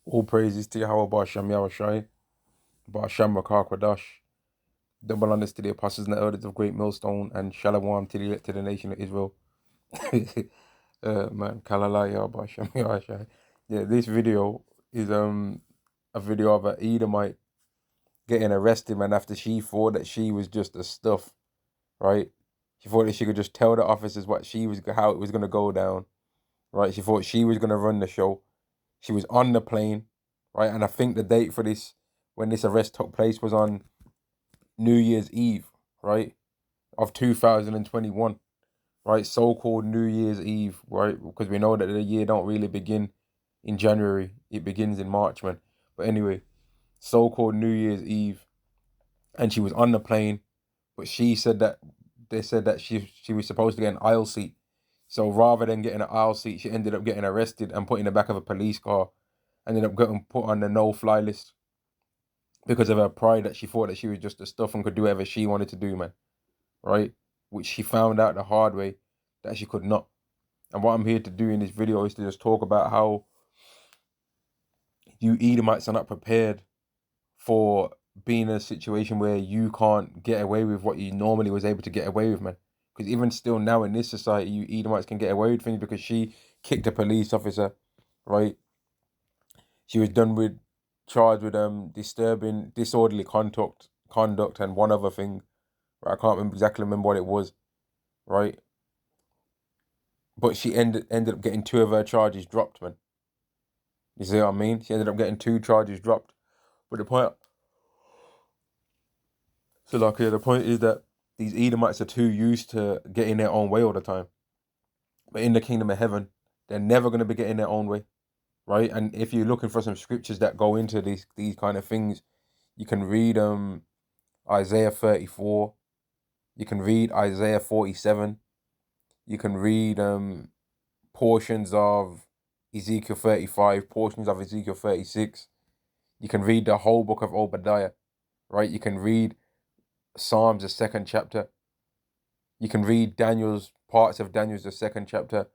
All praises to Yahweh Ba'Shem Yahushai, Ba'Shem Rakar Kwadash. Double honors to the apostles and the elders of Great Millstone, and Shalom to the nation of Israel. Man, Kalalaya Ba'Shem Yahushai. Yeah, this video is a video of an Edomite getting arrested, man, after she thought that she was just a stuff, right? She thought that she could just tell the officers how it was gonna go down, right? She thought she was gonna run the show. She was on the plane, right? And I think the date for this, when this arrest took place, was on New Year's Eve, right? Of 2021, right? So-called New Year's Eve, right? Because we know that the year don't really begin in January. It begins in March, man. But anyway, so-called New Year's Eve. And she was on the plane, but they said that she was supposed to get an aisle seat. So rather than getting an aisle seat, she ended up getting arrested and put in the back of a police car. Ended up getting put on the no-fly list because of her pride, that she thought that she was just a stuff and could do whatever she wanted to do, man. Right? Which she found out the hard way that she could not. And what I'm here to do in this video is to just talk about how you Edomites are not prepared for being in a situation where you can't get away with what you normally was able to get away with, man. Because even still now in this society, you Edomites can get away with things because she kicked a police officer, right? She was charged with disturbing disorderly conduct and one other thing. Right? I can't remember what it was, right? But she ended up getting two of her charges dropped, man. You see what I mean? She ended up getting two charges dropped. But the point the point is that these Edomites are too used to getting their own way all the time. But in the kingdom of heaven, they're never going to be getting their own way, right? And if you're looking for some scriptures that go into these kind of things, you can read Isaiah 34. You can read Isaiah 47. You can read portions of Ezekiel 35, portions of Ezekiel 36. You can read the whole book of Obadiah, right? You can read Psalms, the 2nd chapter. You can read parts of Daniel's, the 2nd chapter.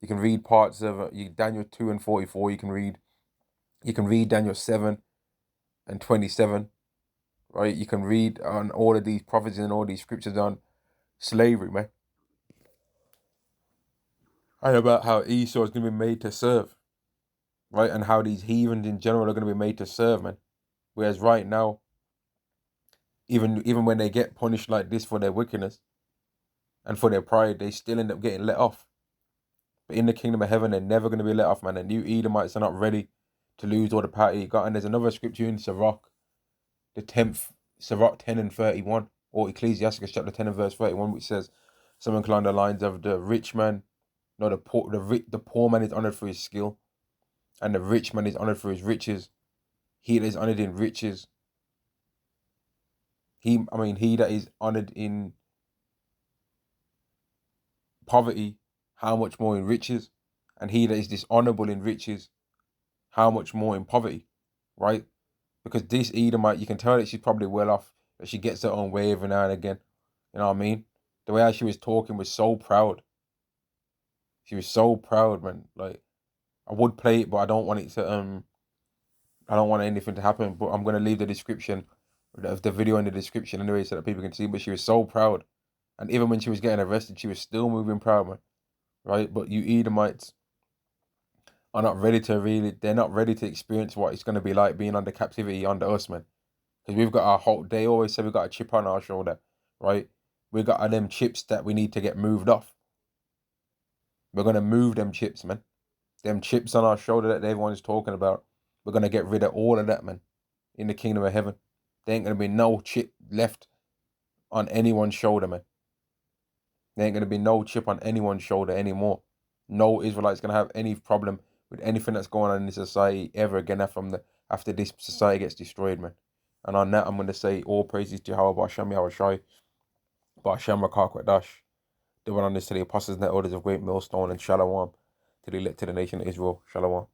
You can read parts of Daniel 2 and 44. You can read Daniel 7 and 27, right? You can read on all of these prophecies and all these scriptures on slavery, man. And about how Esau is going to be made to serve, right? And how these heathens in general are going to be made to serve, man. Whereas right now, even when they get punished like this for their wickedness and for their pride, they still end up getting let off. But in the kingdom of heaven, they're never going to be let off, man. And you Edomites are not ready to lose all the power you got. And there's another scripture in Sirach, Sirach 10 and 31, or Ecclesiastes chapter 10 and verse 31, which says something along the lines of the rich man, no, the poor man is honored for his skill, and the rich man is honored for his riches. He that is honored in riches, he that is honored in poverty, how much more in riches? And he that is dishonorable in riches, how much more in poverty, right? Because this Edomite, you can tell that she's probably well off, that she gets her own way every now and again. You know what I mean? The way how she was talking was so proud. She was so proud, man. Like, I would play it, but I don't want it to I don't want anything to happen. But I'm gonna leave the description of the video in the description anyway, so that people can see. But she was so proud, and even when she was getting arrested, she was still moving proud, man. Right? But you Edomites are not ready to they're not ready to experience what it's gonna be like being under captivity under us, man. Because we've got they always say we've got a chip on our shoulder, right? We got them chips that we need to get moved off. We're gonna move them chips, man. Them chips on our shoulder that everyone's talking about. We're gonna get rid of all of that, man. In the kingdom of heaven, there ain't gonna be no chip left on anyone's shoulder, man. There ain't gonna be no chip on anyone's shoulder anymore. No Israelite's gonna have any problem with anything that's going on in this society ever again after this society gets destroyed, man. And on that, I'm gonna say all praises to Yahweh Ba'Shem Yahushai, Ba'Shem Rakar Kwadash. The one on this to the apostles and the elders of Great Millstone, and Shalom to the nation of Israel. Shalom.